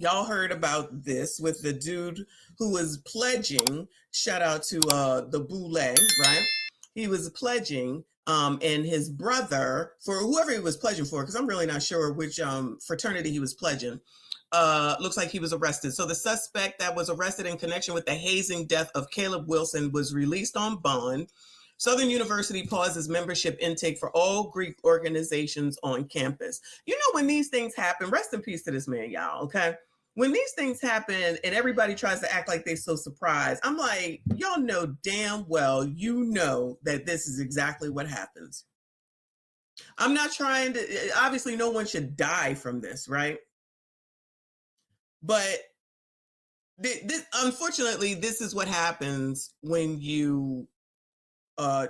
y'all heard about this with the dude who was pledging, shout out to the Boule, right? He was pledging, and his brother, for whoever he was pledging for, because I'm really not sure which fraternity he was pledging, looks like he was arrested. So the suspect that was arrested in connection with the hazing death of Caleb Wilson was released on bond. Southern University pauses membership intake for all Greek organizations on campus. You know, when these things happen, rest in peace to this man, y'all, okay? When these things happen and everybody tries to act like they're so surprised, I'm like, y'all know damn well, you know that this is exactly what happens. I'm not trying to, obviously no one should die from this, right? But this, unfortunately, this is what happens when you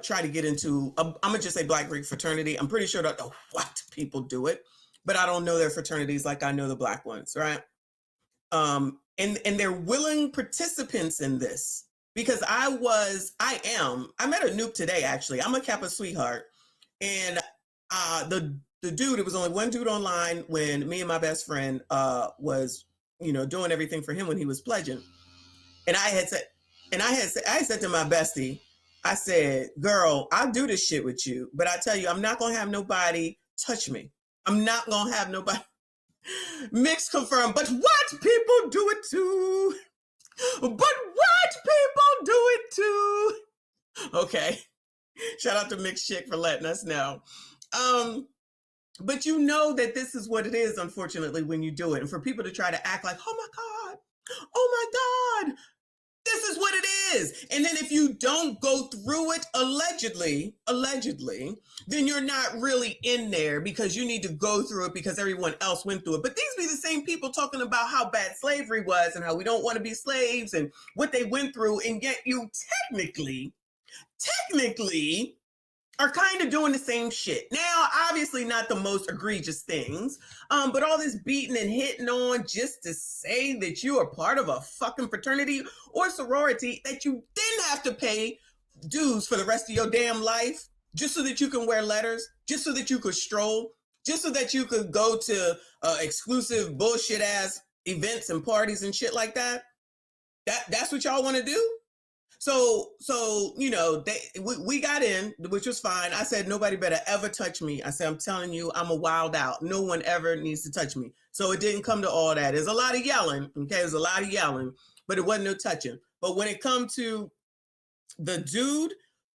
try to get into, I'm gonna just say Black Greek fraternity. I'm pretty sure that the white people do it, but I don't know their fraternities like I know the Black ones, right? And they're willing participants in this, because I met a noob today, actually. I'm a Kappa sweetheart, and the dude, it was only one dude online when me and my best friend was, you know, doing everything for him when he was pledging. And I said to my bestie, I said, girl, I'll do this shit with you, but I tell you, I'm not going to have nobody touch me. I'm not going to have nobody. Mixed confirmed, but white people do it too. But white people do it too. Okay. Shout out to Mixed Chick for letting us know. But you know that this is what it is, unfortunately, when you do it. And for people to try to act like, oh my God, this is what it is. And then if you don't go through it, allegedly, then you're not really in there, because you need to go through it because everyone else went through it. But these be the same people talking about how bad slavery was and how we don't want to be slaves and what they went through. And yet you technically are kind of doing the same shit. Now, obviously not the most egregious things, but all this beating and hitting on just to say that you are part of a fucking fraternity or sorority that you didn't have to pay dues for the rest of your damn life, just so that you can wear letters, just so that you could stroll, just so that you could go to exclusive bullshit ass events and parties and shit like that. That's what y'all want to do? So you know, we got in, which was fine. I said, nobody better ever touch me. I said, I'm telling you, I'm a wild out. No one ever needs to touch me. So it didn't come to all that. There's a lot of yelling, okay? There's a lot of yelling, but it wasn't no touching. But when it come to the dude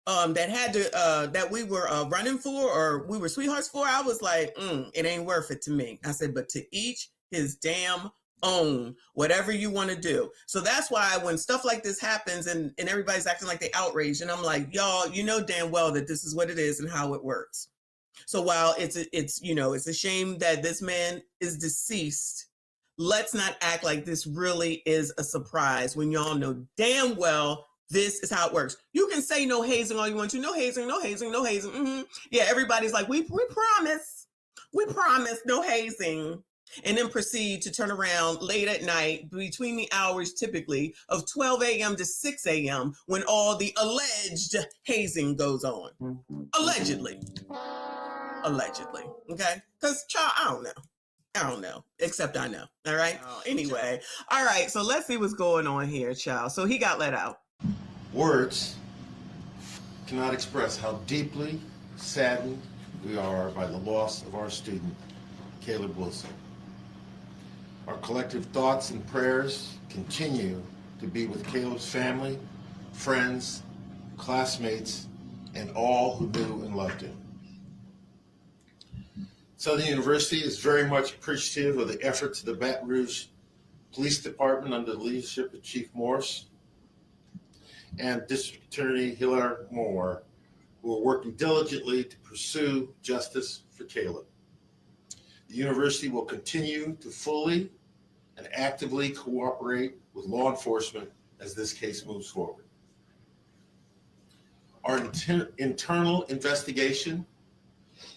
that had to, that we were running for, or we were sweethearts for, I was like, it ain't worth it to me. I said, but to each his damn own, whatever you want to do. So that's why when stuff like this happens and everybody's acting like they outraged, and I'm like, y'all, you know damn well that this is what it is and how it works. So while it's you know, it's a shame that this man is deceased, let's not act like this really is a surprise when y'all know damn well this is how it works. You can say no hazing all you want to, no hazing. Yeah, everybody's like, we promise no hazing. And then proceed to turn around late at night between the hours typically of 12 a.m. to 6 a.m. when all the alleged hazing goes on. Allegedly. Okay? Because, child, I don't know. Except I know. All right? Anyway. All right. So let's see what's going on here, child. So he got let out. Words cannot express how deeply saddened we are by the loss of our student, Caleb Wilson. Our collective thoughts and prayers continue to be with Caleb's family, friends, classmates, and all who knew and loved him. Southern University is very much appreciative of the efforts of the Baton Rouge Police Department under the leadership of Chief Morse and District Attorney Hilaire Moore, who are working diligently to pursue justice for Caleb. The university will continue to fully and actively cooperate with law enforcement as this case moves forward. Our internal investigation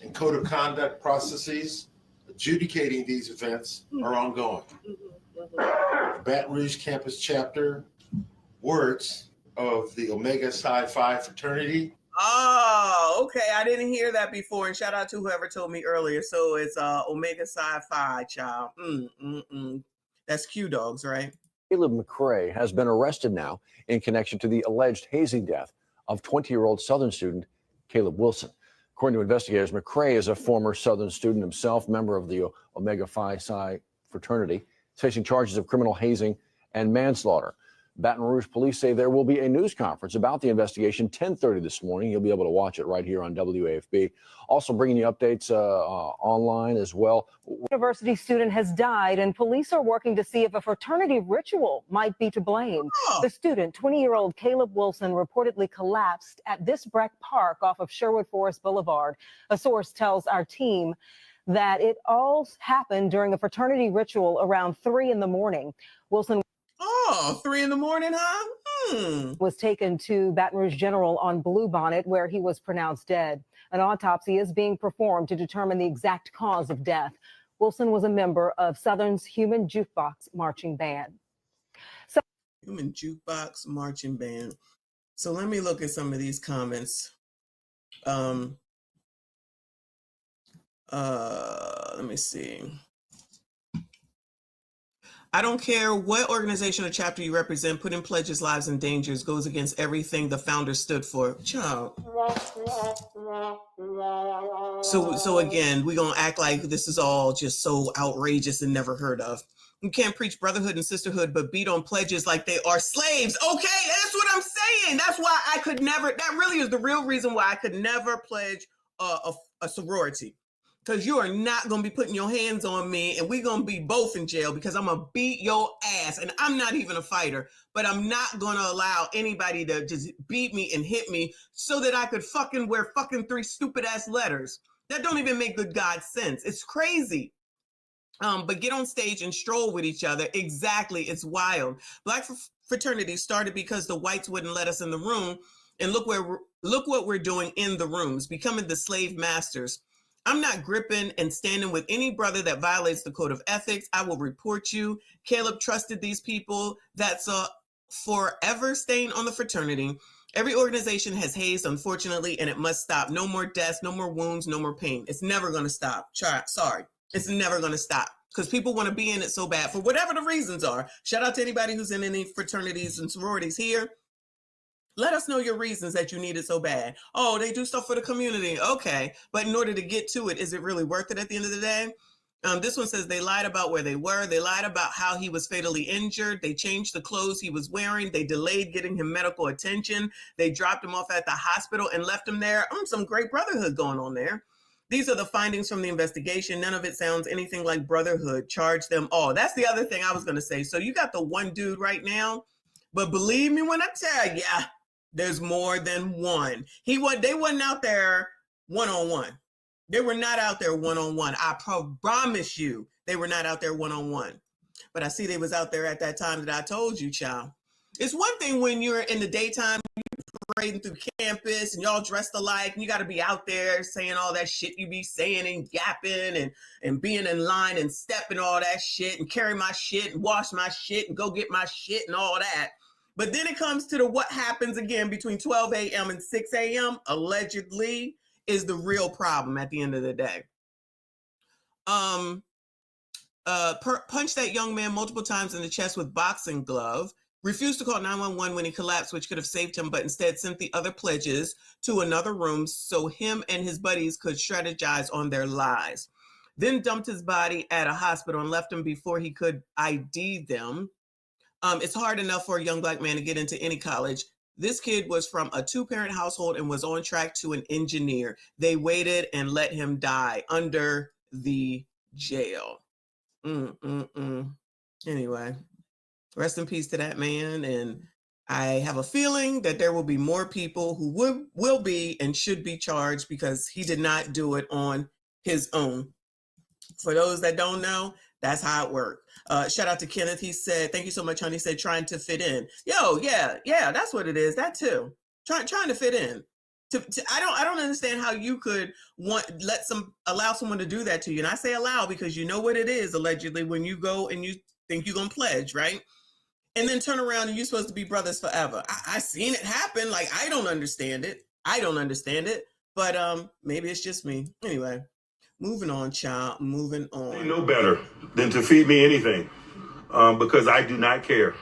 and code of conduct processes adjudicating these events are ongoing. The Baton Rouge campus chapter words of the Omega Psi Phi fraternity. Oh, okay. I didn't hear that before. And shout out to whoever told me earlier. So it's Omega Psi Phi, child. That's Q Dogs, right? Caleb McRae has been arrested now in connection to the alleged hazing death of 20-year-old Southern student Caleb Wilson. According to investigators, McRae is a former Southern student himself, member of the Omega Phi Psi fraternity. He's facing charges of criminal hazing and manslaughter. Baton Rouge police say there will be a news conference about the investigation 10:30 this morning. You'll be able to watch it right here on WAFB. Also bringing you updates online as well. University student has died, and police are working to see if a fraternity ritual might be to blame. Oh. The student, 20-year-old Caleb Wilson, reportedly collapsed at this Breck Park off of Sherwood Forest Boulevard. A source tells our team that it all happened during a fraternity ritual around 3 in the morning. Wilson 3 in the morning, huh? was taken to Baton Rouge General on Bluebonnet, where he was pronounced dead. An autopsy is being performed to determine the exact cause of death. Wilson was a member of Southern's Human Jukebox Marching Band. Human Jukebox Marching Band. So let me look at some of these comments. Let me see. I don't care what organization or chapter you represent, putting pledges, lives, and dangers goes against everything the founders stood for. Child. So again, we're going to act like this is all just so outrageous and never heard of. You can't preach brotherhood and sisterhood, but beat on pledges like they are slaves. Okay, that's what I'm saying. That's why I could never, that really is the real reason why I could never pledge a sorority. Because you are not going to be putting your hands on me, and we're going to be both in jail because I'm going to beat your ass. And I'm not even a fighter, but I'm not going to allow anybody to just beat me and hit me so that I could fucking wear fucking 3 stupid ass letters. That don't even make good God sense. It's crazy. But get on stage and stroll with each other. Exactly. It's wild. Black fraternity started because the whites wouldn't let us in the room. And look what we're doing in the rooms, becoming the slave masters. I'm not gripping and standing with any brother that violates the code of ethics. I will report you. Caleb trusted these people. That's a forever stain on the fraternity. Every organization has hazed, unfortunately, and it must stop. No more deaths, no more wounds, no more pain. It's never going to stop. Sorry. It's never going to stop because people want to be in it so bad for whatever the reasons are. Shout out to anybody who's in any fraternities and sororities here. Let us know your reasons that you need it so bad. Oh, they do stuff for the community. Okay. But in order to get to it, is it really worth it at the end of the day? This one says they lied about where they were. They lied about how he was fatally injured. They changed the clothes he was wearing. They delayed getting him medical attention. They dropped him off at the hospital and left him there. Some great brotherhood going on there. These are the findings from the investigation. None of it sounds anything like brotherhood. Charge them all. That's the other thing I was going to say. So you got the one dude right now, but believe me when I tell you, there's more than one. They wasn't out there one-on-one. They were not out there one-on-one. I promise you they were not out there one-on-one. But I see they was out there at that time that I told you, child. It's one thing when you're in the daytime, parading through campus and y'all dressed alike and you got to be out there saying all that shit you be saying and yapping and being in line and stepping all that shit and carry my shit and wash my shit and go get my shit and all that. But then it comes to what happens again between 12 a.m. and 6 a.m. allegedly is the real problem at the end of the day. Punched that young man multiple times in the chest with boxing glove. Refused to call 911 when he collapsed, which could have saved him, but instead sent the other pledges to another room so him and his buddies could strategize on their lies. Then dumped his body at a hospital and left him before he could ID them. It's hard enough for a young Black man to get into any college. This kid was from a 2-parent household and was on track to an engineer. They waited and let him die under the jail. Anyway, rest in peace to that man. And I have a feeling that there will be more people who will be and should be charged because he did not do it on his own. For those that don't know, that's how it worked. Shout out to Kenneth. He said, thank you so much, honey. He said, trying to fit in. Yeah, that's what it is. That too. Trying to fit in. I don't understand how you could allow someone to do that to you. And I say allow because you know what it is, allegedly, when you go and you think you're going to pledge, right? And then turn around and you're supposed to be brothers forever. I seen it happen. Like, I don't understand it. But maybe it's just me. Anyway. Moving on, child. Moving on. You know better than to feed me anything. because I do not care.